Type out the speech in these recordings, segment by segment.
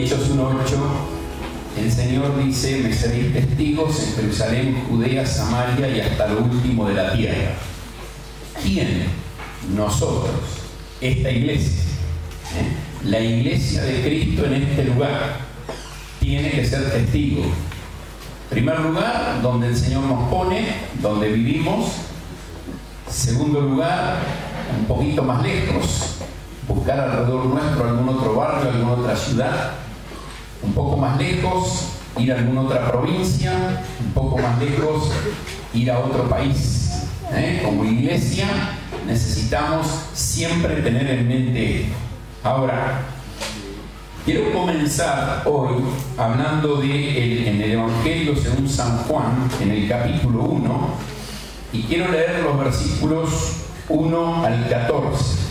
Hechos 1:8, el Señor dice: me seréis testigos en Jerusalén, Judea, Samaria y hasta lo último de la tierra. ¿Quién? Nosotros, esta iglesia. La iglesia de Cristo en este lugar tiene que ser testigo. Primer lugar, donde el Señor nos pone, donde vivimos. Segundo lugar, un poquito más lejos, buscar alrededor nuestro algún otro barrio, alguna otra ciudad. Un poco más lejos, ir a alguna otra provincia. Un poco más lejos, ir a otro país. Como iglesia necesitamos siempre tener en mente esto. Ahora, quiero comenzar hoy hablando en el Evangelio según San Juan, en el capítulo 1, y quiero leer los versículos 1 al 14.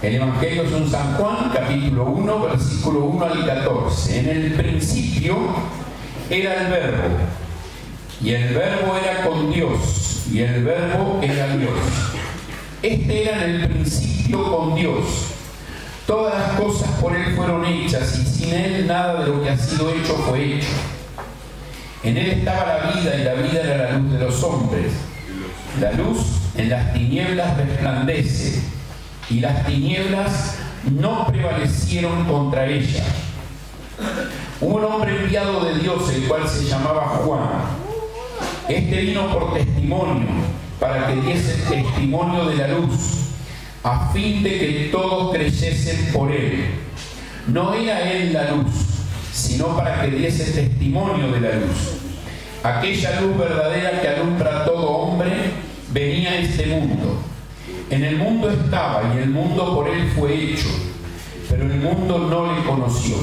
El Evangelio según San Juan, capítulo 1, versículo 1 al 14. En el principio era el Verbo, y el Verbo era con Dios, y el Verbo era Dios. Este era en el principio con Dios. Todas las cosas por Él fueron hechas, y sin Él nada de lo que ha sido hecho fue hecho. En Él estaba la vida, y la vida era la luz de los hombres. La luz en las tinieblas resplandece, y las tinieblas no prevalecieron contra ella. Hubo un hombre enviado de Dios, el cual se llamaba Juan. Este vino por testimonio, para que diese testimonio de la luz, a fin de que todos creyesen por él. No era él la luz, sino para que diese testimonio de la luz. Aquella luz verdadera que alumbra a todo hombre venía a este mundo. En el mundo estaba, y el mundo por él fue hecho, pero el mundo no le conoció.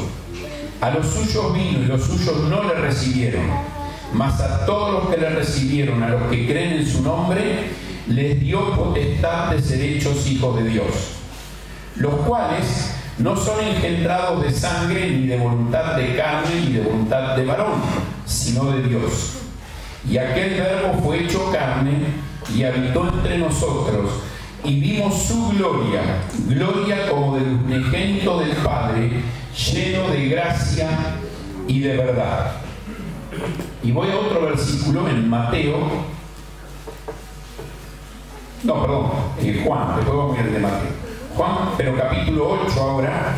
A los suyos vino, y los suyos no le recibieron. Mas a todos los que le recibieron, a los que creen en su nombre, les dio potestad de ser hechos hijos de Dios, los cuales no son engendrados de sangre, ni de voluntad de carne, ni de voluntad de varón, sino de Dios. Y aquel Verbo fue hecho carne, y habitó entre nosotros, y vimos su gloria, gloria como del unigénito del Padre, lleno de gracia y de verdad. Y voy a otro versículo en Mateo. No, perdón, Juan, después vamos a ir de Mateo. Juan, pero capítulo 8 ahora.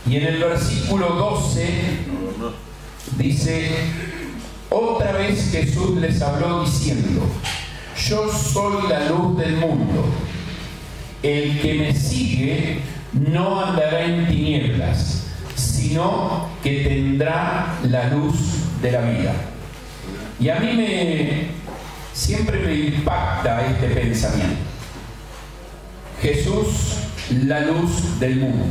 Y en el versículo 12 dice: otra vez Jesús les habló diciendo: yo soy la luz del mundo. El que me sigue no andará en tinieblas, sino que tendrá la luz de la vida. Y a mí siempre me impacta este pensamiento. Jesús, la luz del mundo.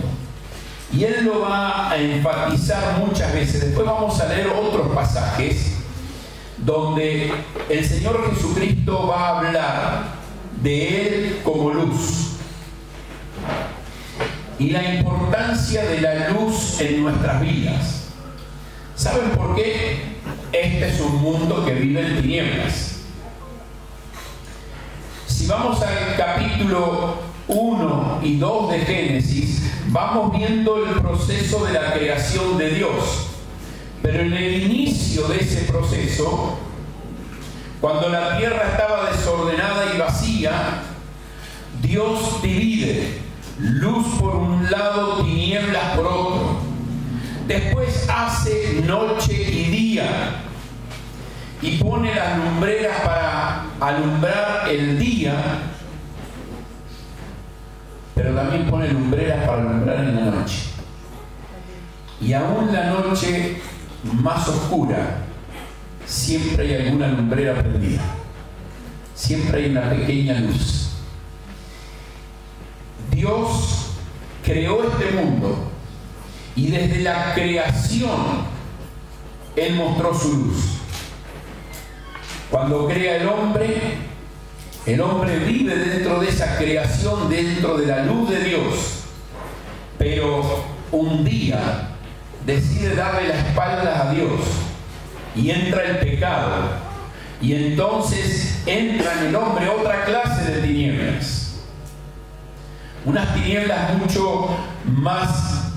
Y Él lo va a enfatizar muchas veces. Después vamos a leer otros pasajes donde el Señor Jesucristo va a hablar de Él como luz y la importancia de la luz en nuestras vidas. ¿Saben por qué? Este es un mundo que vive en tinieblas. Si vamos al capítulo 1 y 2 de Génesis, vamos viendo el proceso de la creación de Dios. Pero en el inicio de ese proceso, cuando la tierra estaba desordenada y vacía, Dios divide luz por un lado, tinieblas por otro. Después hace noche y día y pone las lumbreras para alumbrar el día, pero también pone lumbreras para alumbrar en la noche. Y aún la noche más oscura, siempre hay alguna lumbrera prendida. Siempre hay una pequeña luz. Dios creó este mundo y desde la creación Él mostró su luz. Cuando crea el hombre, El hombre vive dentro de esa creación, dentro de la luz de Dios, pero un día decide darle la espalda a Dios y entra el pecado, y entonces entra en el hombre otra clase de tinieblas, unas tinieblas mucho más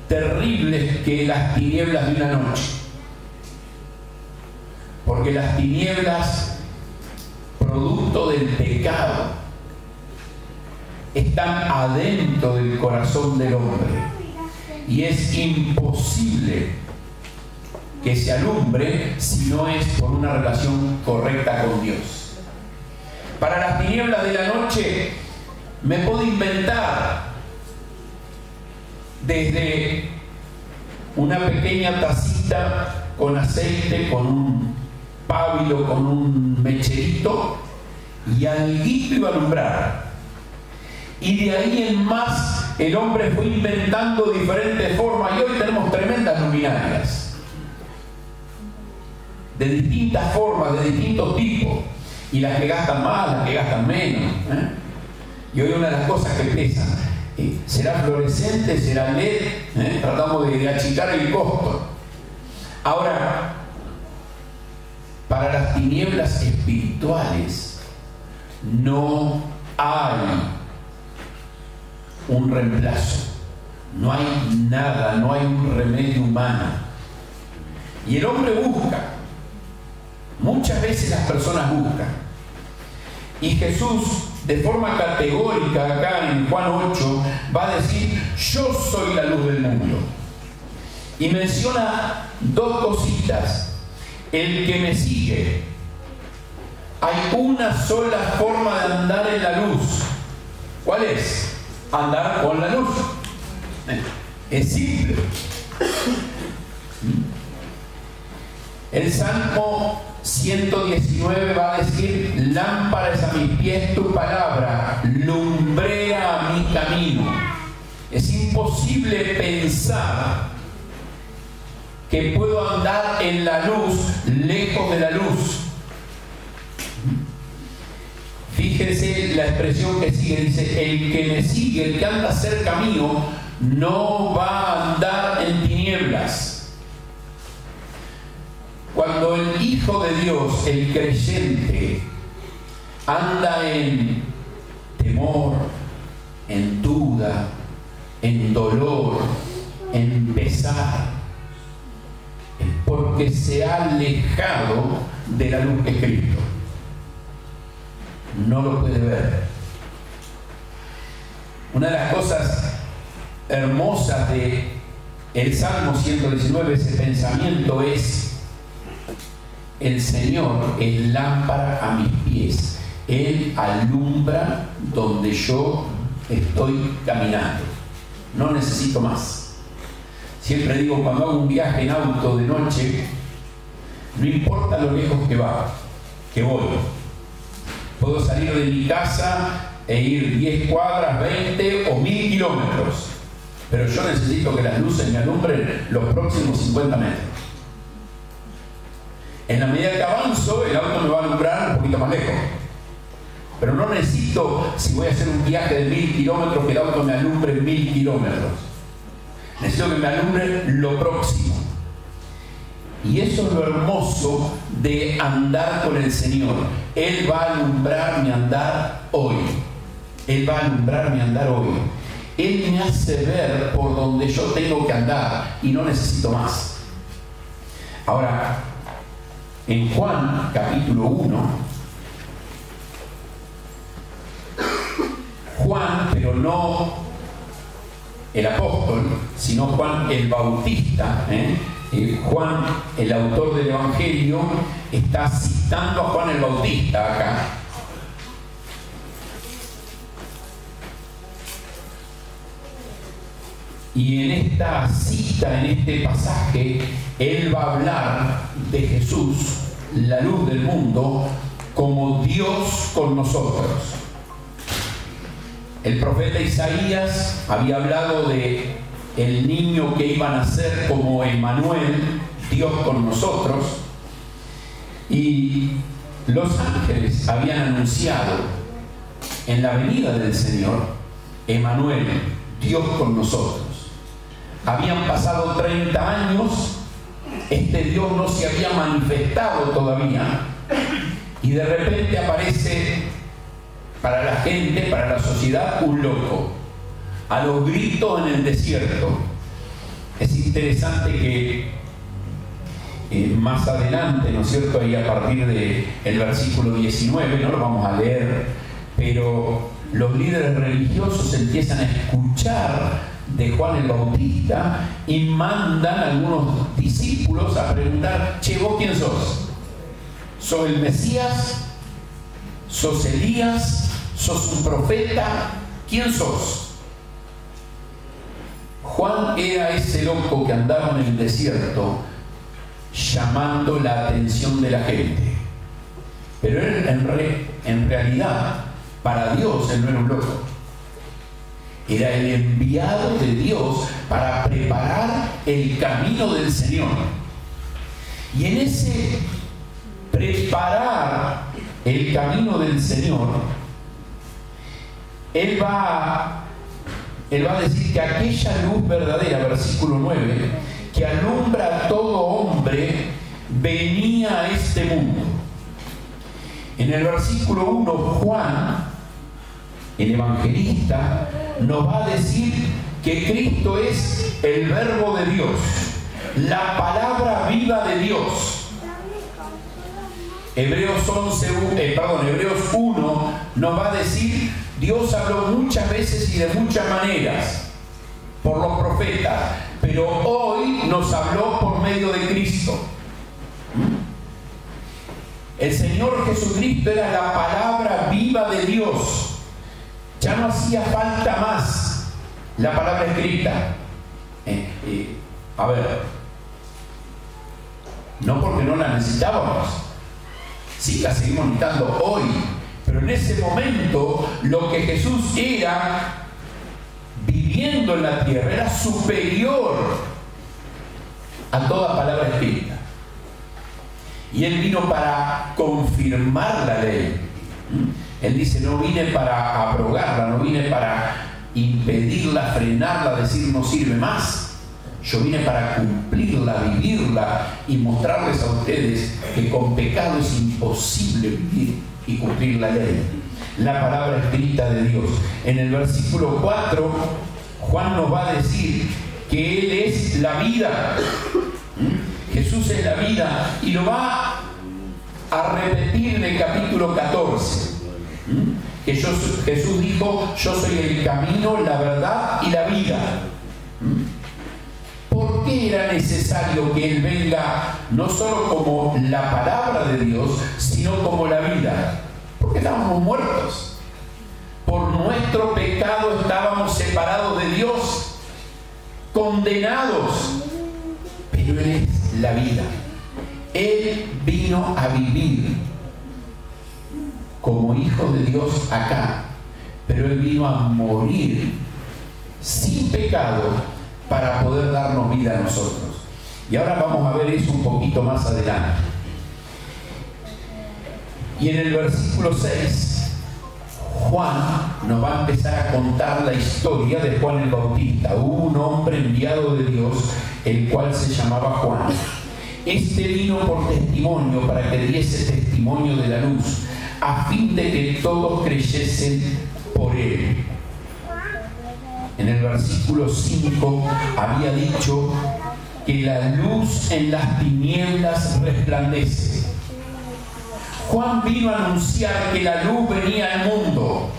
terribles que las tinieblas de una noche, porque las tinieblas producto del pecado están adentro del corazón del hombre y es imposible que se alumbre si no es por una relación correcta con Dios. Para las tinieblas de la noche me puedo inventar desde una pequeña tacita con aceite, con un pábilo, con un mecherito, y alguito iba a alumbrar. Y de ahí en más el hombre fue inventando diferentes formas, y hoy tenemos tremendas luminarias de distintas formas, de distintos tipos, y las que gastan más, las que gastan menos, Y hoy una de las cosas que pesan, ¿será fluorescente? ¿Será LED? Tratamos de achicar el costo. Ahora, para las tinieblas espirituales no hay un reemplazo, no hay nada, no hay un remedio humano. Y el hombre busca, muchas veces las personas buscan. Y Jesús, de forma categórica, acá en Juan 8, va a decir: yo soy la luz del mundo. Y menciona dos cositas. El que me sigue, hay una sola forma de andar en la luz. ¿Cuál es? Andar con la luz. Es simple. El Salmo 119 va a decir: lámpara es a mis pies tu palabra, lumbrera a mi camino. Es imposible pensar que puedo andar en la luz, lejos de la luz. Fíjese la expresión que sigue, dice: el que me sigue, el que anda cerca mío, no va a andar en tinieblas. Cuando el Hijo de Dios, el creyente, anda en temor, en duda, en dolor, en pesar, es porque se ha alejado de la luz que es Cristo. No lo puede ver. Una de las cosas hermosas de el Salmo 119, ese pensamiento, es: el Señor es lámpara a mis pies, Él alumbra donde yo estoy caminando, no necesito más. Siempre digo, cuando hago un viaje en auto de noche, no importa lo lejos que voy, puedo salir de mi casa e ir 10 cuadras, 20 o 1000 kilómetros, pero yo necesito que las luces me alumbren los próximos 50 metros. En la medida que avanzo, el auto me va a alumbrar un poquito más lejos, pero no necesito, si voy a hacer un viaje de 1000 kilómetros, que el auto me alumbre 1000 kilómetros. Necesito que me alumbre lo próximo. Y eso es lo hermoso de andar con el Señor. Él va a alumbrar mi andar hoy. Él va a alumbrar mi andar hoy. Él me hace ver por donde yo tengo que andar y no necesito más. Ahora, en Juan capítulo 1, Juan, pero no el apóstol, sino Juan el Bautista, Juan, el autor del Evangelio, está citando a Juan el Bautista acá. Y en esta cita, en este pasaje, él va a hablar de Jesús, la luz del mundo, como Dios con nosotros. El profeta Isaías había hablado de el niño que iba a nacer como Emmanuel, Dios con nosotros. Y Los ángeles habían anunciado en la venida del Señor, Emmanuel, Dios con nosotros. Habían pasado 30 años, este Dios no se había manifestado todavía, y de repente aparece para la gente, para la sociedad, un loco, a los gritos en el desierto. Es interesante que más adelante, ¿no es cierto?, ahí a partir del versículo 19, no lo vamos a leer, pero los líderes religiosos empiezan a escuchar de Juan el Bautista y mandan a algunos discípulos a preguntar: che, ¿vos quién sos? ¿Sos el Mesías? ¿Sos Elías? ¿Sos un profeta? ¿Quién sos? Juan era ese loco que andaba en el desierto llamando la atención de la gente. Pero él en realidad, para Dios, él no era un loco. Era el enviado de Dios para preparar el camino del Señor. Y en ese preparar el camino del Señor, Él va a decir que aquella luz verdadera, versículo 9, que alumbra a todo hombre, venía a este mundo. En el versículo 1, Juan, el evangelista, nos va a decir que Cristo es el Verbo de Dios, la palabra viva de Dios. Hebreos 1 nos va a decir: Dios habló muchas veces y de muchas maneras por los profetas, pero hoy nos habló por medio de Cristo. El Señor Jesucristo era la palabra viva de Dios. Ya no hacía falta más la palabra escrita. A ver, no porque no la necesitábamos, sí la seguimos necesitando hoy, pero en ese momento lo que Jesús era viviendo en la tierra era superior a toda palabra escrita. Y Él vino para confirmar la ley. Él dice: no vine para abrogarla, no vine para impedirla, frenarla, decir no sirve más. Yo vine para cumplirla, vivirla y mostrarles a ustedes que con pecado es imposible vivir y cumplir la ley, la palabra escrita de Dios. En el versículo 4, Juan nos va a decir que Él es la vida. Jesús es la vida, y lo va a repetir en el capítulo 14. Que Jesús dijo: yo soy el camino, la verdad y la vida. ¿Por qué era necesario que Él venga no solo como la palabra de Dios, sino como la vida? Porque estábamos muertos. Por nuestro pecado estábamos separados de Dios, condenados. Pero Él es la vida. Él vino a vivir como hijo de Dios acá, pero Él vino a morir sin pecado para poder darnos vida a nosotros. Y ahora vamos a ver eso un poquito más adelante. Y en el versículo 6, Juan nos va a empezar a contar la historia de Juan el Bautista. Hubo un hombre enviado de Dios, el cual se llamaba Juan. Este vino por testimonio, para que diese testimonio de la luz, a fin de que todos creyesen por él. En el versículo 5 había dicho que la luz en las tinieblas resplandece. Juan vino a anunciar que la luz venía al mundo.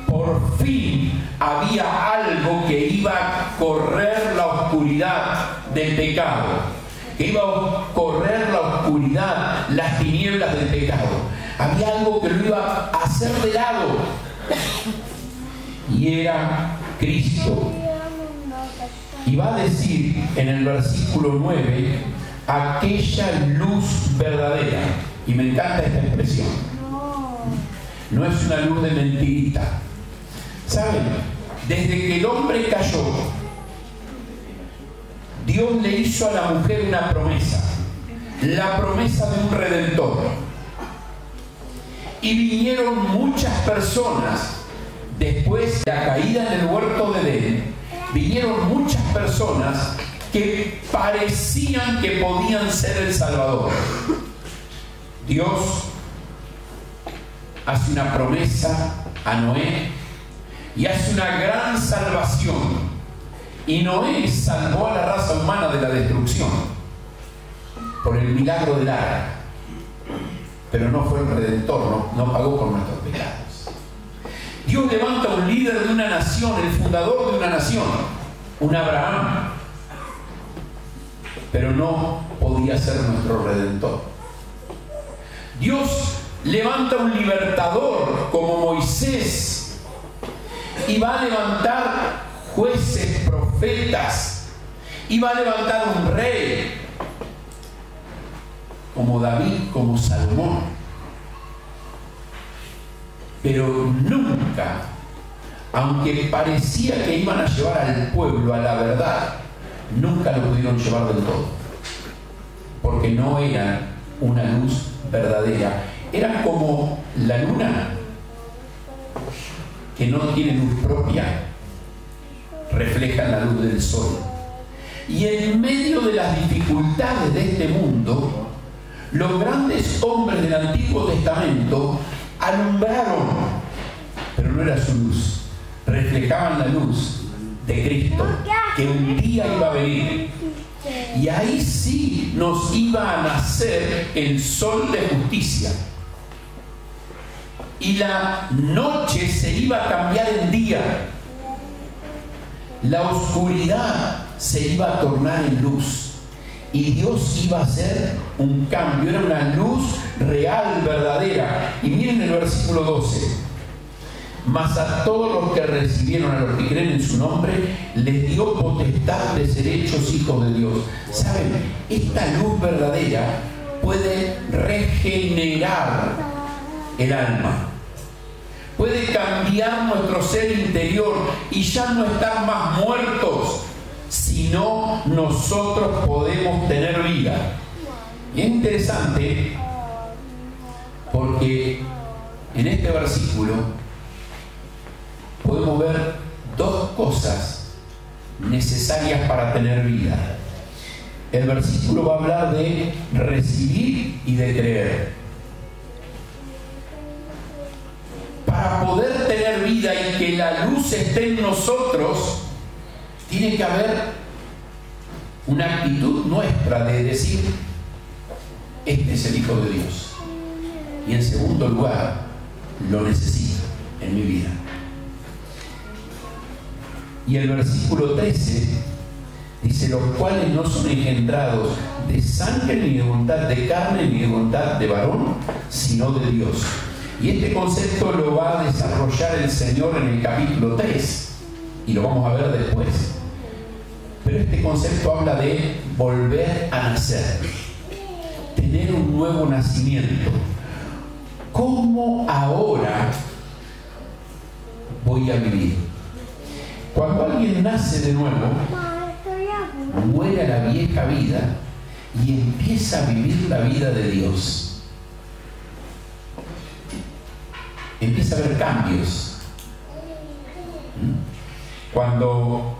Por fin había algo que iba a correr la oscuridad del pecado, que iba a correr la oscuridad, las tinieblas del pecado. Había algo que lo iba a hacer de lado, y era Cristo. Y va a decir en el versículo 9: aquella luz verdadera. Y me encanta esta expresión. No es una luz de mentirita. ¿Saben? Desde que el hombre cayó, Dios le hizo a la mujer una promesa. La promesa de un redentor. Y vinieron muchas personas, después de la caída en el huerto de Edén, vinieron muchas personas que parecían que podían ser el Salvador. Dios hace una promesa a Noé y hace una gran salvación. Y Noé salvó a la raza humana de la destrucción por el milagro del arca. Pero no fue el Redentor, no pagó por nuestros pecados. Dios levanta un líder de una nación, el fundador de una nación, un Abraham, pero no podía ser nuestro Redentor. Dios levanta un libertador como Moisés y va a levantar jueces, profetas, y va a levantar un rey como David, como Salomón. Pero nunca, aunque parecía que iban a llevar al pueblo a la verdad, nunca lo pudieron llevar del todo, porque no eran una luz verdadera. Eran como la luna, que no tiene luz propia, reflejan la luz del sol. Y en medio de las dificultades de este mundo, los grandes hombres del Antiguo Testamento alumbraron, pero no era su luz, reflejaban la luz de Cristo, que un día iba a venir. Y ahí sí nos iba a nacer el sol de justicia. Y la noche se iba a cambiar en día. La oscuridad se iba a tornar en luz. Y Dios iba a hacer un cambio. Era una luz real, verdadera. Y miren el versículo 12. Mas a todos los que recibieron, a los que creen en su nombre, les dio potestad de ser hechos hijos de Dios. ¿Saben? Esta luz verdadera puede regenerar el alma. Puede cambiar nuestro ser interior y ya no estar más muertos, sino nosotros podemos tener vida. Y es interesante porque en este versículo podemos ver dos cosas necesarias para tener vida. El versículo va a hablar de recibir y de creer. Para poder tener vida y que la luz esté en nosotros, tiene que haber una actitud nuestra de decir: este es el Hijo de Dios. Y en segundo lugar, lo necesito en mi vida. Y el versículo 13 dice: los cuales no son engendrados de sangre, ni de voluntad de carne, ni de voluntad de varón, sino de Dios. Y este concepto lo va a desarrollar el Señor en el capítulo 3, y lo vamos a ver después. Pero este concepto habla de volver a nacer, tener un nuevo nacimiento. ¿Cómo ahora voy a vivir? Cuando alguien nace de nuevo, muere a la vieja vida y empieza a vivir la vida de Dios. Empieza a haber cambios. Cuando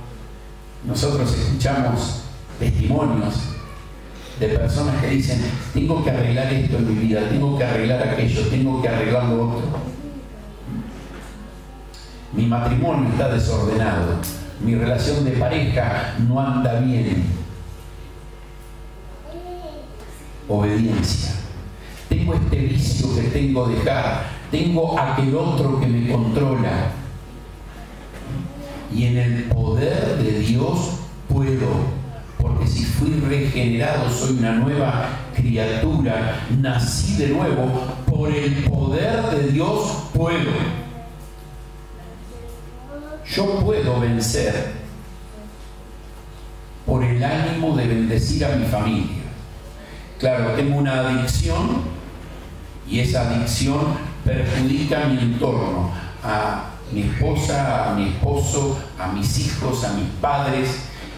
nosotros escuchamos testimonios de personas que dicen: tengo que arreglar esto en mi vida, tengo que arreglar aquello, tengo que arreglar lo otro. Mi matrimonio está desordenado, mi relación de pareja no anda bien. Obediencia. Tengo este vicio que tengo que dejar, tengo aquel otro que me controla. Y en el poder de Dios puedo, porque si fui regenerado, soy una nueva criatura, nací de nuevo, por el poder de Dios puedo. Yo puedo vencer por el ánimo de bendecir a mi familia. Claro, tengo una adicción y esa adicción perjudica a mi entorno, a mi esposa, a mi esposo, a mis hijos, a mis padres,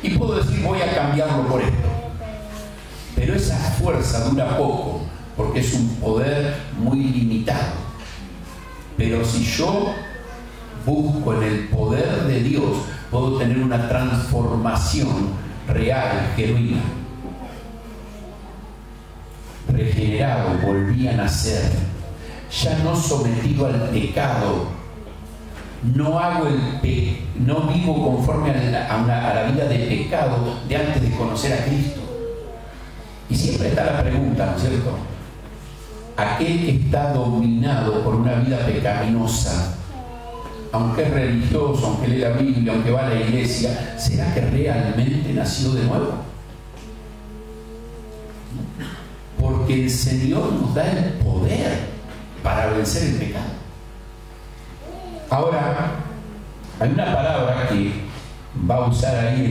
y puedo decir: voy a cambiarlo por esto. Pero esa fuerza dura poco, porque es un poder muy limitado. Pero si yo busco en el poder de Dios, puedo tener una transformación real, genuina. Regenerado, volví a nacer, ya no sometido al pecado, no vivo conforme a la vida de pecado de antes de conocer a Cristo. Y siempre está la pregunta, ¿no es cierto? Aquel que está dominado por una vida pecaminosa, aunque es religioso, aunque lee la Biblia, aunque va a la iglesia, ¿será que realmente nació de nuevo? Porque el Señor nos da el poder para vencer el pecado. Ahora, hay una palabra que va a usar ahí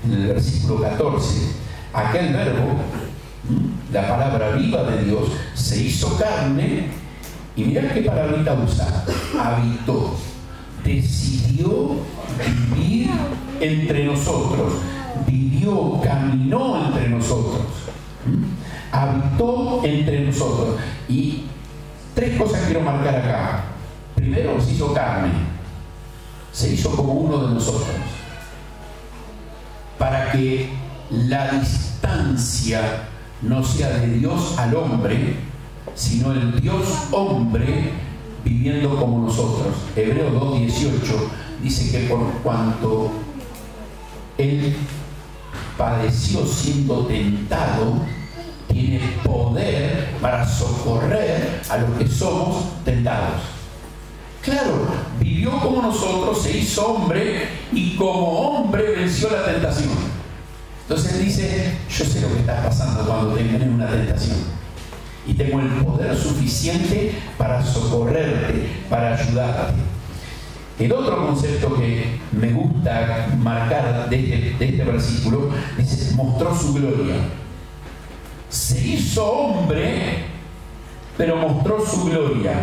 en el versículo 14. Aquel verbo, la palabra viva de Dios, se hizo carne y mirá qué palabrita usa: habitó, decidió vivir entre nosotros, vivió, caminó entre nosotros, habitó entre nosotros. Y tres cosas quiero marcar acá. Primero, se hizo carne, se hizo como uno de nosotros, para que la distancia no sea de Dios al hombre, sino el Dios hombre viviendo como nosotros. Hebreos 2:18 dice que por cuanto Él padeció siendo tentado, tiene poder para socorrer a los que somos tentados. Claro, vivió como nosotros, se hizo hombre y como hombre venció la tentación. Entonces Él dice: yo sé lo que está pasando cuando tenés una tentación y tengo el poder suficiente para socorrerte, para ayudarte. El otro concepto que me gusta marcar de este versículo dice: mostró su gloria. Se hizo hombre, pero mostró su gloria.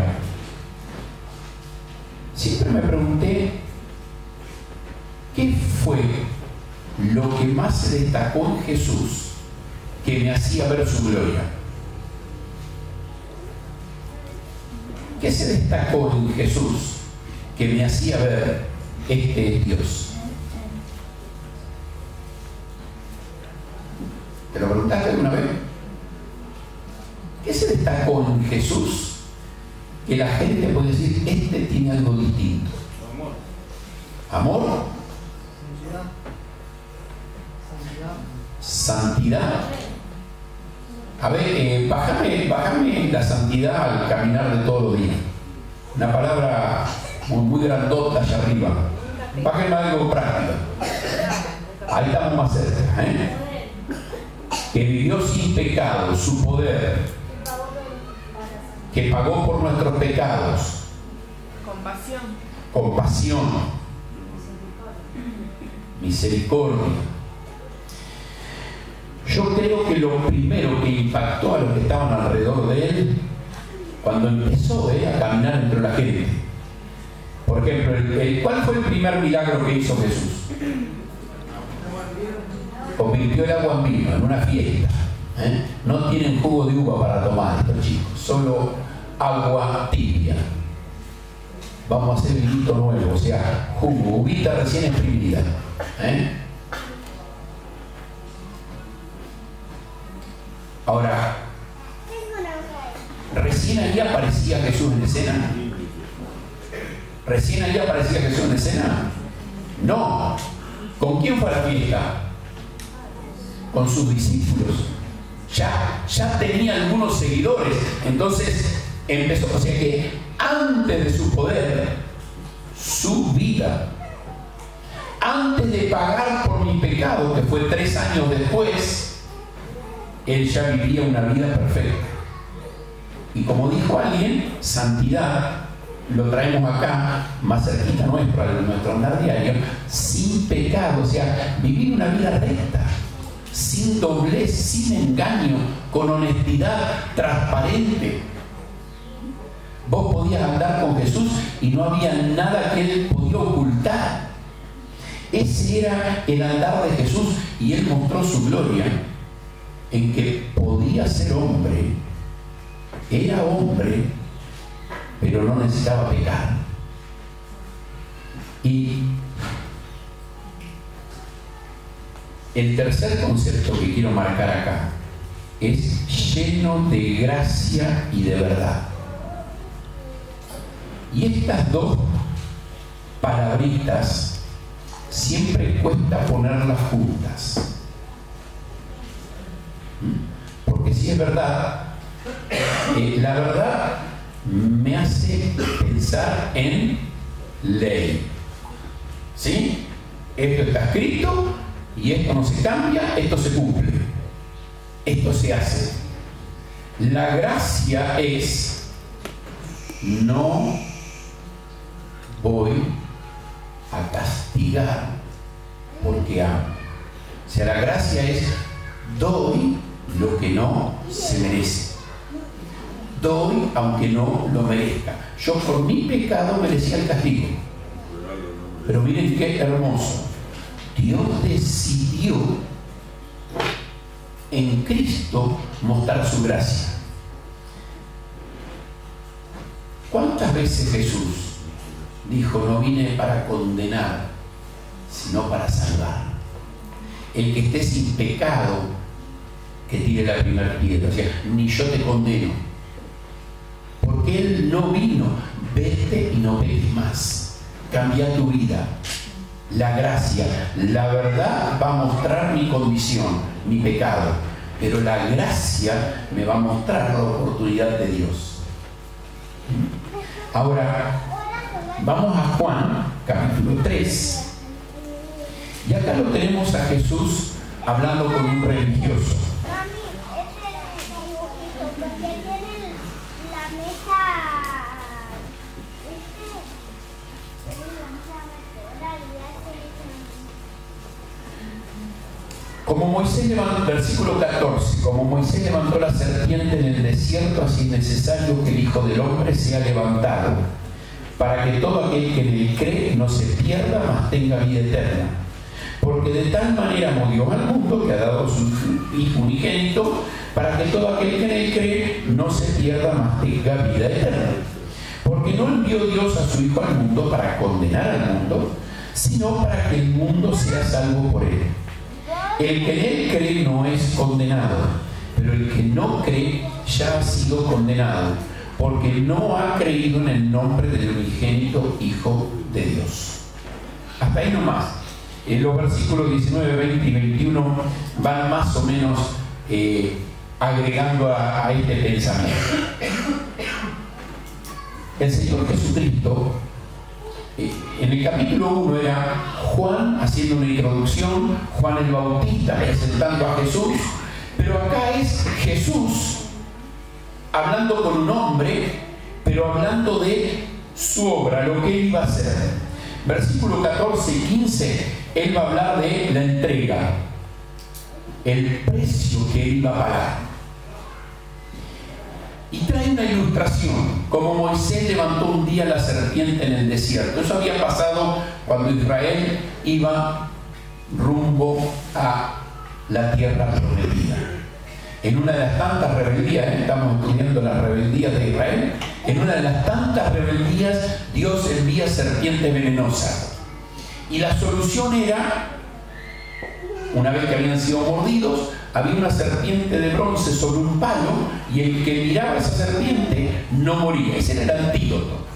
Siempre me pregunté, ¿qué fue lo que más se destacó en Jesús que me hacía ver su gloria? ¿Qué se destacó en Jesús que me hacía ver este es Dios? ¿Te lo preguntaste alguna vez? ¿Qué se destacó en Jesús que la gente puede decir: este tiene algo distinto? Amor. Amor. Santidad. A ver, bájame la santidad al caminar de todos los días. Una palabra muy grandota allá arriba. Bájame algo práctico. Ahí estamos más cerca, ¿eh? Que vivió sin pecado, su poder, que pagó por nuestros pecados. Compasión. Misericordia. Yo creo que lo primero que impactó a los que estaban alrededor de Él, cuando empezó a caminar entre la gente. Por ejemplo, ¿cuál fue el primer milagro que hizo Jesús? Convirtió el agua en vino en una fiesta. No tienen jugo de uva para tomar estos chicos, solo agua tibia. Vamos a hacer vinito nuevo, o sea, jugo, uvita recién exprimida. Ahora, ¿recién allí aparecía Jesús en escena? ¿Recién allí aparecía Jesús en escena? No. ¿Con quién fue a la fiesta? Con sus discípulos. Ya tenía algunos seguidores. Entonces empezó, o sea que antes de su poder, su vida, antes de pagar por mi pecado, que fue 3 años después, Él ya vivía una vida perfecta. Y como dijo alguien, santidad, lo traemos acá, más cerquita nuestro, a nuestro andar diario, sin pecado, o sea, vivir una vida recta, sin doblez, sin engaño, con honestidad, transparente. Vos podías andar con Jesús y no había nada que Él podía ocultar. Ese era el andar de Jesús, y Él mostró su gloria en que podía ser hombre, era hombre, pero no necesitaba pecar. Y el tercer concepto que quiero marcar acá es lleno de gracia y de verdad. Y estas dos palabritas siempre cuesta ponerlas juntas. Porque si es verdad, la verdad me hace pensar en ley. ¿Sí? Esto está escrito y esto no se cambia, esto se cumple. Esto se hace. La gracia es: no voy a castigar porque amo. O sea, la gracia es: doy lo que no se merece. Doy aunque no lo merezca. Yo por mi pecado merecía el castigo. Pero miren qué hermoso. Dios decidió en Cristo mostrar su gracia. ¿Cuántas veces Jesús dijo: no vine para condenar, sino para salvar? El que esté sin pecado, que tire la primera piedra. O sea, ni yo te condeno. Porque Él no vino: vete y no peques más. Cambia tu vida. La gracia, la verdad va a mostrar mi condición, mi pecado. Pero la gracia me va a mostrar la oportunidad de Dios. Ahora, vamos a Juan, capítulo 3. Y acá lo tenemos a Jesús hablando con un religioso. Como Moisés levantó, versículo 14, como Moisés levantó la serpiente en el desierto, así es necesario que el Hijo del Hombre sea levantado, para que todo aquel que en él cree no se pierda, mas tenga vida eterna. Porque de tal manera amó Dios al mundo, que ha dado su Hijo unigénito, para que todo aquel que en él cree no se pierda, mas tenga vida eterna. Porque no envió Dios a su Hijo al mundo para condenar al mundo, sino para que el mundo sea salvo por él. El que en él cree no es condenado, pero el que no cree ya ha sido condenado, porque no ha creído en el nombre del unigénito Hijo de Dios. Hasta ahí nomás. Los versículos 19, 20 y 21 van más o menos agregando a este pensamiento. El Señor Jesucristo, en el capítulo 1 era Juan haciendo una introducción, Juan el Bautista presentando a Jesús, pero acá es Jesús hablando con un hombre, pero hablando de su obra, lo que él iba a hacer. Versículo 14 y 15, él va a hablar de la entrega, el precio que él iba a pagar. Y trae una ilustración, como Moisés levantó un día la serpiente en el desierto. Eso había pasado cuando Israel iba rumbo a la tierra prometida. En una de las tantas rebeldías, estamos estudiando las rebeldías de Israel, en una de las tantas rebeldías Dios envía serpientes venenosas. Y la solución era, una vez que habían sido mordidos, había una serpiente de bronce sobre un palo, y el que miraba esa serpiente no moría. Ese era el antídoto.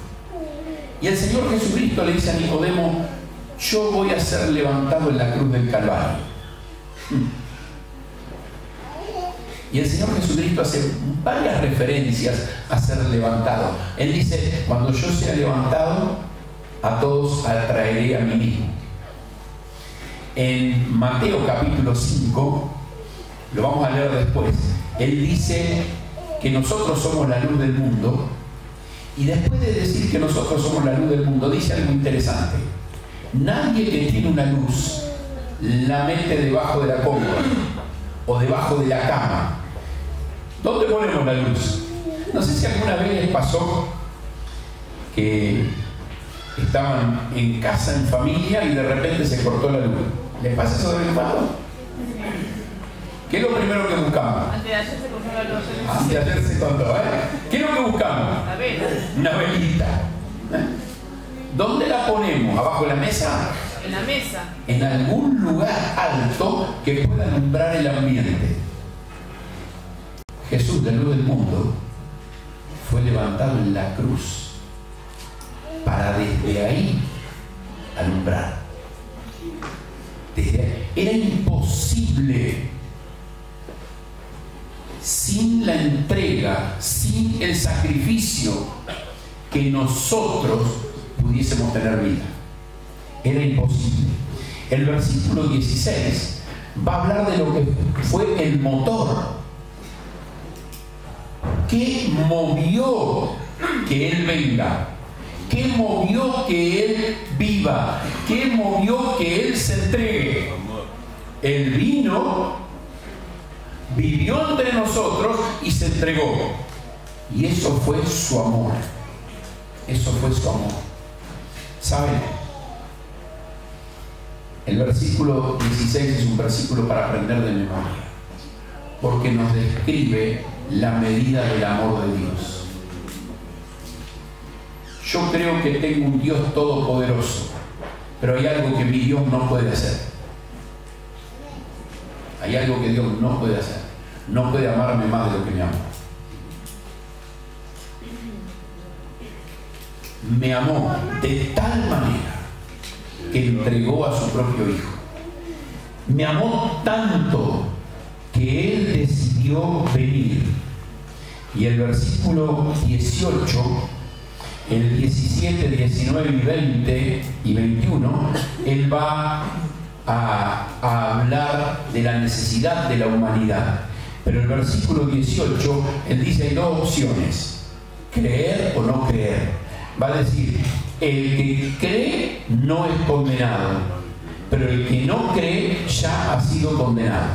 Y el Señor Jesucristo le dice a Nicodemo: yo voy a ser levantado en la cruz del Calvario. Y el Señor Jesucristo hace varias referencias a ser levantado. Él dice: cuando yo sea levantado, a todos atraeré a mí mismo. En Mateo capítulo 5, lo vamos a leer después, él dice que nosotros somos la luz del mundo, y después de decir que nosotros somos la luz del mundo, dice algo interesante: nadie que tiene una luz la mete debajo de la cómoda o debajo de la cama. ¿Dónde ponemos la luz? No sé si alguna vez les pasó que estaban en casa, en familia, y de repente se cortó la luz. ¿Les pasa eso de vez en cuando? ¿Qué es lo primero que buscamos? Antes de hacerse con una luz. Antes de hacerse con todo, ¿qué es lo que buscamos? La vela. Una velita. ¿Dónde la ponemos? ¿Abajo de la mesa? En la mesa. En algún lugar alto que pueda alumbrar el ambiente. Jesús, la luz del mundo, fue levantado en la cruz para desde ahí alumbrar. Desde ahí. Era imposible, sin la entrega, sin el sacrificio, que nosotros pudiésemos tener vida. Era imposible. El versículo 16 va a hablar de lo que fue el motor. ¿Qué movió que Él venga? ¿Qué movió que Él viva? ¿Qué movió que Él se entregue? Él vino, vivió entre nosotros y se entregó. Y eso fue su amor. Eso fue su amor. ¿Saben? El versículo 16 es un versículo para aprender de memoria, porque nos describe la medida del amor de Dios. Yo creo que tengo un Dios todopoderoso, pero hay algo que mi Dios no puede hacer. Hay algo que Dios no puede hacer. No puede amarme más de lo que me ama. Me amó de tal manera que entregó a su propio Hijo. Me amó tanto que Él decidió venir. Y el versículo 18, el 17, 19 y 20 y 21, Él va a hablar de la necesidad de la humanidad. Pero el versículo 18, Él dice hay dos opciones: creer o no creer. Va a decir, el que cree no es condenado, pero el que no cree ya ha sido condenado.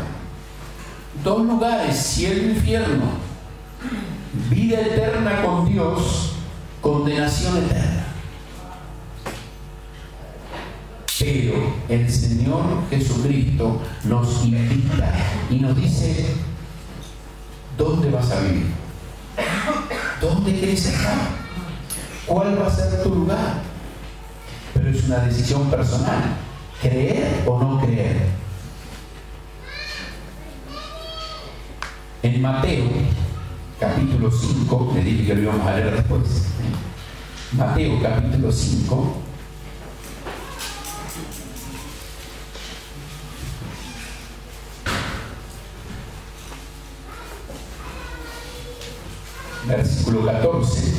Dos lugares, cielo e infierno. Vida eterna con Dios, condenación eterna. Pero el Señor Jesucristo nos invita y nos dice, ¿dónde vas a vivir? ¿Dónde quieres estar? ¿Cuál va a ser tu lugar? Pero es una decisión personal, creer o no creer. En Mateo, capítulo 5, le dije que lo íbamos a leer después. Mateo, capítulo 5. Versículo 14.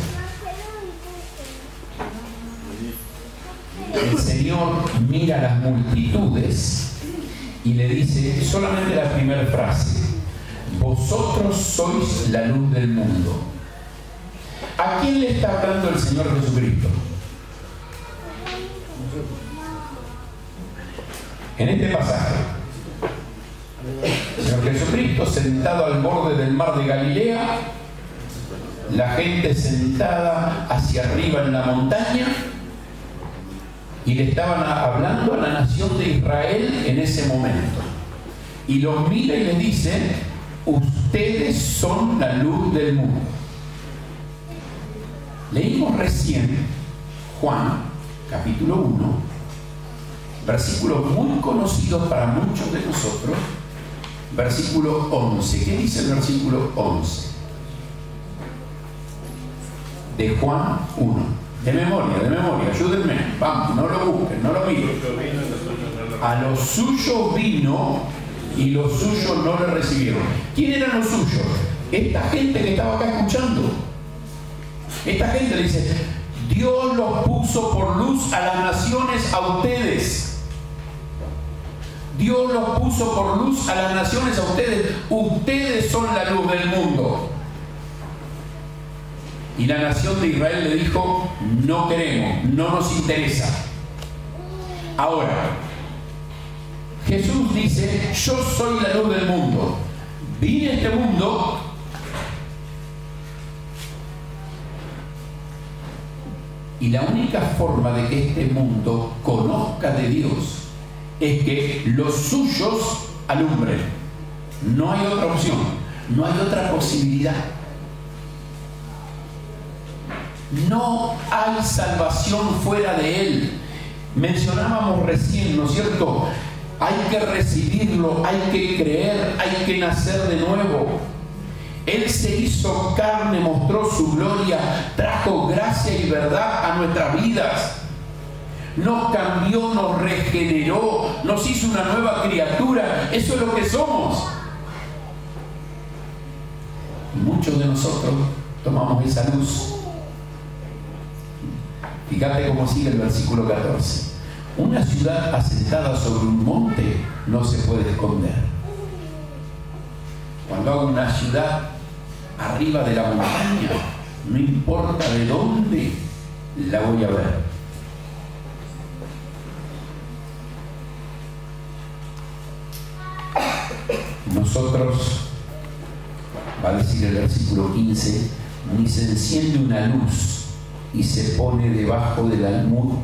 El Señor mira a las multitudes y le dice solamente la primera frase: vosotros sois la luz del mundo. ¿A quién le está hablando el Señor Jesucristo? En este pasaje, el Señor Jesucristo sentado al borde del mar de Galilea, la gente sentada hacia arriba en la montaña, y le estaban hablando a la nación de Israel en ese momento. Y los mira y les dice, ustedes son la luz del mundo. Leímos recién Juan, capítulo 1, versículos muy conocidos para muchos de nosotros, versículo 11. ¿Qué dice el versículo 11? De Juan 1. De memoria, ayúdenme, vamos, no lo busquen, no lo miren. A los suyos vino y los suyos no le recibieron. ¿Quién eran los suyos? Esta gente que estaba acá escuchando. Esta gente le dice, Dios los puso por luz a las naciones a ustedes. Dios los puso por luz a las naciones a ustedes. Ustedes son la luz del mundo. Y la nación de Israel le dijo, no queremos, no nos interesa. Ahora, Jesús dice, yo soy la luz del mundo. Vine a este mundo y la única forma de que este mundo conozca de Dios es que los suyos alumbren. No hay otra opción, no hay otra posibilidad. No hay salvación fuera de Él. Mencionábamos recién, ¿no es cierto? Hay que recibirlo, hay que creer, hay que nacer de nuevo. Él se hizo carne, mostró su gloria, trajo gracia y verdad a nuestras vidas. Nos cambió, nos regeneró, nos hizo una nueva criatura. Eso es lo que somos. Y muchos de nosotros tomamos esa luz. Fíjate cómo sigue el versículo 14. Una ciudad asentada sobre un monte no se puede esconder. Cuando hago una ciudad arriba de la montaña, no importa de dónde, la voy a ver. Nosotros, va a decir el versículo 15, ni se enciende una luz y se pone debajo del almud,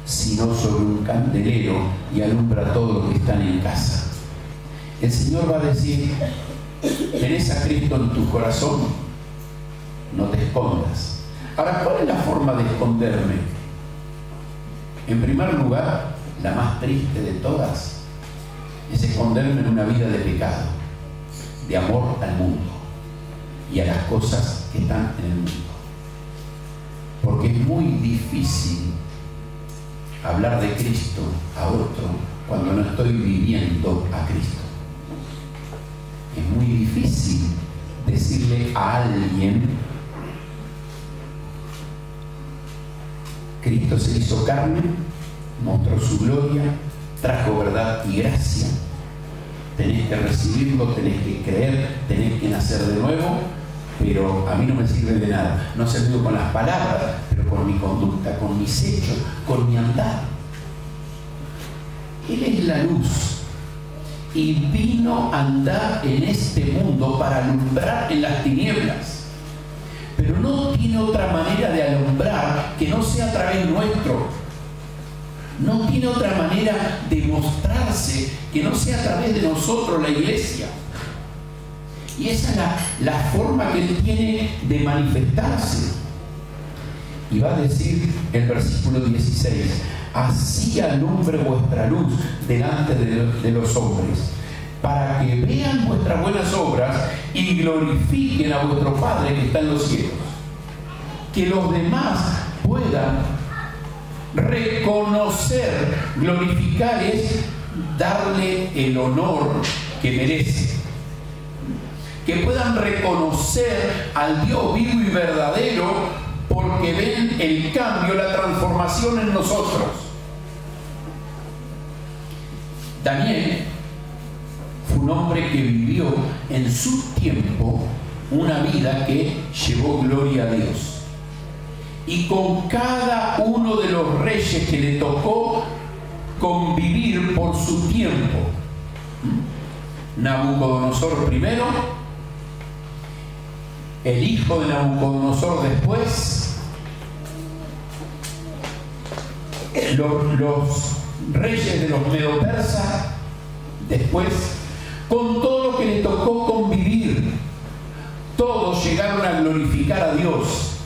sino sobre un candelero y alumbra a todos los que están en casa. El Señor va a decir: tenés a Cristo en tu corazón, no te escondas. Ahora, ¿cuál es la forma de esconderme? En primer lugar, la más triste de todas es esconderme en una vida de pecado, de amor al mundo y a las cosas que están en el mundo. Porque es muy difícil hablar de Cristo a otro cuando no estoy viviendo a Cristo. Es muy difícil decirle a alguien: Cristo se hizo carne, mostró su gloria, trajo verdad y gracia. Tenés que recibirlo, tenés que creer, tenés que nacer de nuevo. Pero a mí no me sirve de nada. No se sirve con las palabras, pero con mi conducta, con mis hechos, con mi andar. Él es la luz y vino a andar en este mundo para alumbrar en las tinieblas. Pero no tiene otra manera de alumbrar que no sea a través nuestro. No tiene otra manera de mostrarse que no sea a través de nosotros, la iglesia. Y esa es la forma que Él tiene de manifestarse. Y va a decir el versículo 16: así alumbre vuestra luz delante de los hombres, para que vean vuestras buenas obras y glorifiquen a vuestro Padre que está en los cielos. Que los demás puedan reconocer, glorificar es darle el honor que merece. Que puedan reconocer al Dios vivo y verdadero, porque ven el cambio, la transformación en nosotros. Daniel fue un hombre que vivió en su tiempo una vida que llevó gloria a Dios. Y con cada uno de los reyes que le tocó convivir por su tiempo. Nabucodonosor primero, el hijo de Nabucodonosor después, los reyes de los medo-persas después, con todo lo que le tocó convivir. Todos llegaron a glorificar a Dios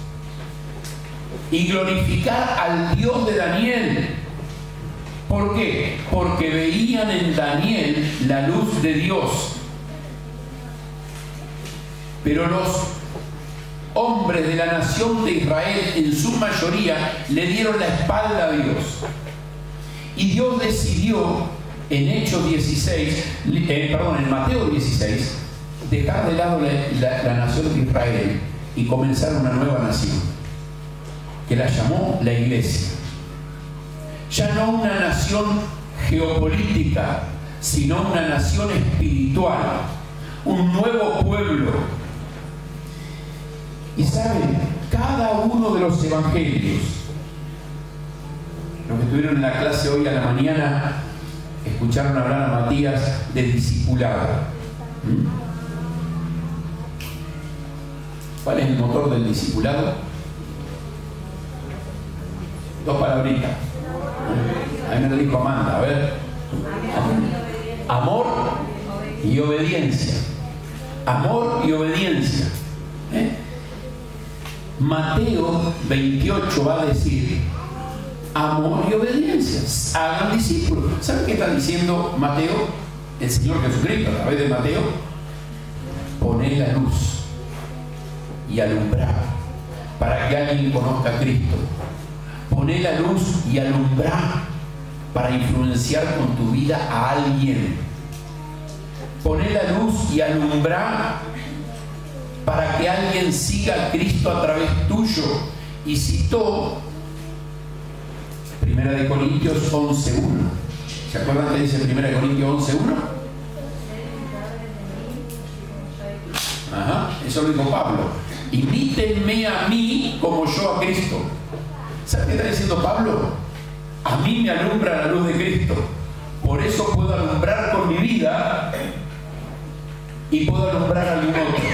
y glorificar al Dios de Daniel. ¿Por qué? Porque veían en Daniel la luz de Dios. Pero los hombres de la nación de Israel, en su mayoría, le dieron la espalda a Dios. Y Dios decidió en Hechos 16, en Mateo 16, dejar de lado la nación de Israel y comenzar una nueva nación, que la llamó la Iglesia. Ya no una nación geopolítica, sino una nación espiritual, un nuevo pueblo. Y saben, cada uno de los evangelios, los que estuvieron en la clase hoy a la mañana, escucharon hablar a Matías de discipulado. ¿Cuál es el motor del discipulado? Dos palabritas. A mí me lo dijo Amanda, a ver. Amor y obediencia. Amor y obediencia. Mateo 28 va a decir amor y obediencia. Hagan discípulos. ¿Saben qué está diciendo Mateo? El Señor Jesucristo a través de Mateo. Poné la luz y alumbrar para que alguien conozca a Cristo. Poné la luz y alumbrar para influenciar con tu vida a alguien. Poné la luz y alumbrar para que alguien siga a Cristo a través tuyo. Y citó 1 Corintios 11:1. ¿Se acuerdan que dice 1 Corintios 11:1? Ajá, eso lo dijo Pablo. Imítenme a mí como yo a Cristo. ¿Sabe qué está diciendo Pablo? A mí me alumbra la luz de Cristo. Por eso puedo alumbrar con mi vida y puedo alumbrar a algún otro.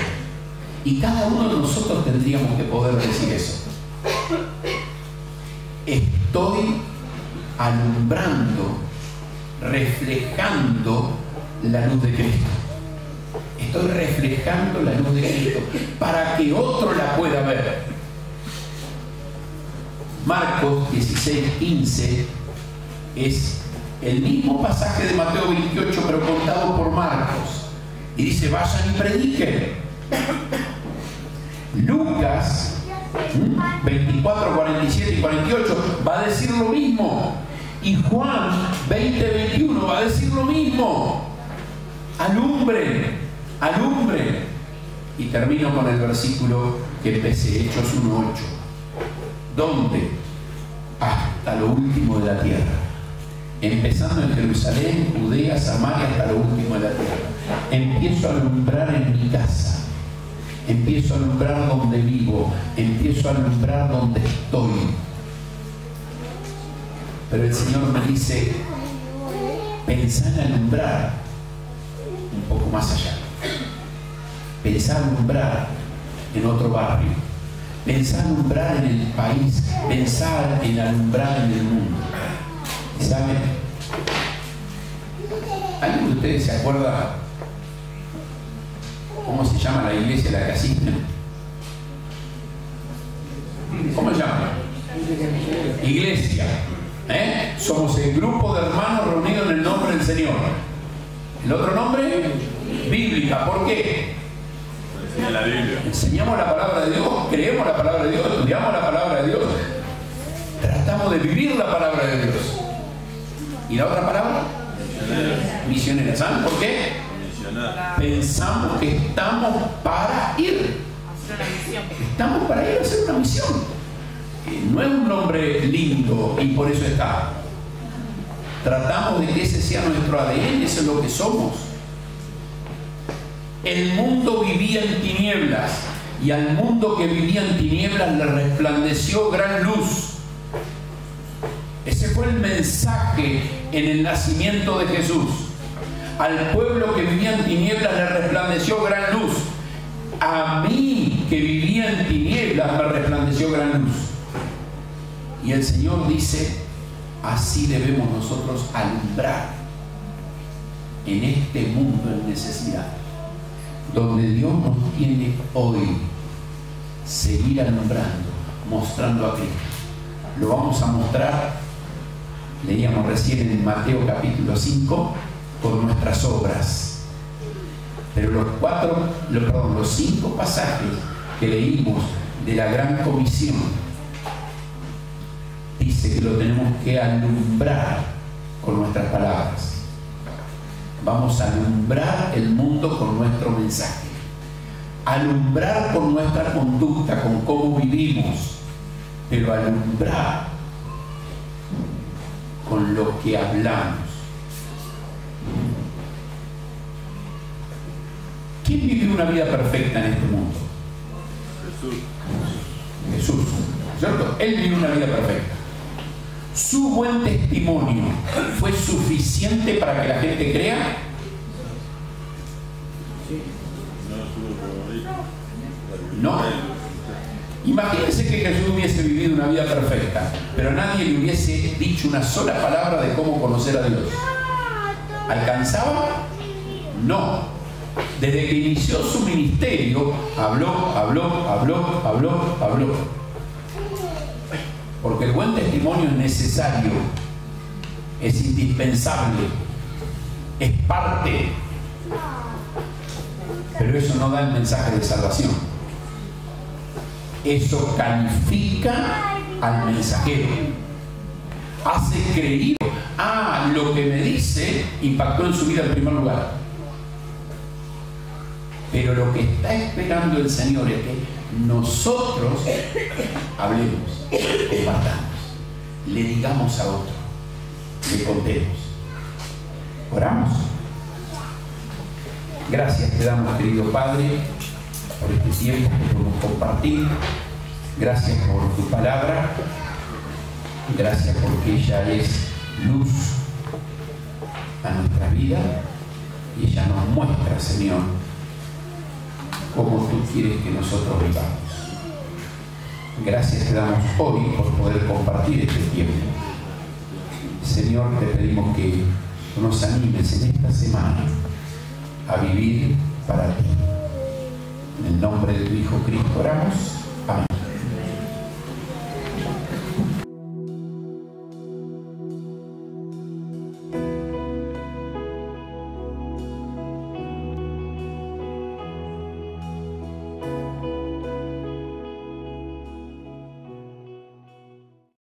Y cada uno de nosotros tendríamos que poder decir eso. Estoy alumbrando, reflejando la luz de Cristo. Estoy reflejando la luz de Cristo para que otro la pueda ver. Marcos 16:15 es el mismo pasaje de Mateo 28, pero contado por Marcos. Y dice, vayan y prediquen. Lucas 24, 47 y 48 va a decir lo mismo. Y Juan 20, 21 va a decir lo mismo. Alumbren, alumbren. Y termino con el versículo que empecé, Hechos 1:8. ¿Dónde? Hasta lo último de la tierra. Empezando en Jerusalén, Judea, Samaria, hasta lo último de la tierra. Empiezo a alumbrar en mi casa. Empiezo a alumbrar donde vivo. Empiezo a alumbrar donde estoy. Pero el Señor me dice, pensá en alumbrar un poco más allá. Pensá en alumbrar en otro barrio. Pensá en alumbrar en el país. Pensá en alumbrar en el mundo. ¿Saben? ¿Alguien de ustedes se acuerda cómo se llama la iglesia de la que asisten? ¿Cómo se llama? Iglesia. Somos el grupo de hermanos reunidos en el nombre del Señor. ¿El otro nombre? Bíblica. ¿Por qué? En la Biblia. Enseñamos la palabra de Dios, creemos la palabra de Dios, estudiamos la palabra de Dios, tratamos de vivir la palabra de Dios. ¿Y la otra palabra? Misionera. ¿Saben por qué? Misionera. Pensamos que estamos para ir. Estamos para ir a hacer una misión. No es un nombre lindo y por eso está. Tratamos de que ese sea nuestro ADN, eso es lo que somos. El mundo vivía en tinieblas y al mundo que vivía en tinieblas le resplandeció gran luz. Ese fue el mensaje en el nacimiento de Jesús. Al pueblo que vivía en tinieblas le resplandeció gran luz. A mí que vivía en tinieblas me resplandeció gran luz. Y el Señor dice, así debemos nosotros alumbrar en este mundo en necesidad, donde Dios nos tiene hoy, seguir alumbrando, mostrando a Cristo. Lo vamos a mostrar, leíamos recién en Mateo capítulo 5, con nuestras obras. Pero los 5 pasajes que leímos de la Gran Comisión, dice que lo tenemos que alumbrar con nuestras palabras. Vamos a alumbrar el mundo con nuestro mensaje. Alumbrar con nuestra conducta, con cómo vivimos. Pero alumbrar con lo que hablamos. ¿Quién vivió una vida perfecta en este mundo? Jesús, ¿cierto? Él vivió una vida perfecta. ¿Su buen testimonio fue suficiente para que la gente crea? No. Imagínense que Jesús hubiese vivido una vida perfecta, pero nadie le hubiese dicho una sola palabra de cómo conocer a Dios. ¿Alcanzaba? No. Desde que inició su ministerio, habló. Porque el buen testimonio es necesario, es indispensable, es parte. Pero eso no da el mensaje de salvación. Eso califica al mensajero. Hace creído. Lo que me dice impactó en su vida en primer lugar. Pero lo que está esperando el Señor es que nosotros hablemos, compartamos, le digamos a otro, le contemos. Oramos. Gracias te damos, querido Padre, por este tiempo que podemos compartir. Gracias por tu palabra. Gracias porque ella es luz a nuestra vida y ella nos muestra, Señor, cómo tú quieres que nosotros vivamos. Gracias te damos hoy por poder compartir este tiempo. Señor, te pedimos que nos animes en esta semana a vivir para ti. En el nombre de tu Hijo Cristo oramos.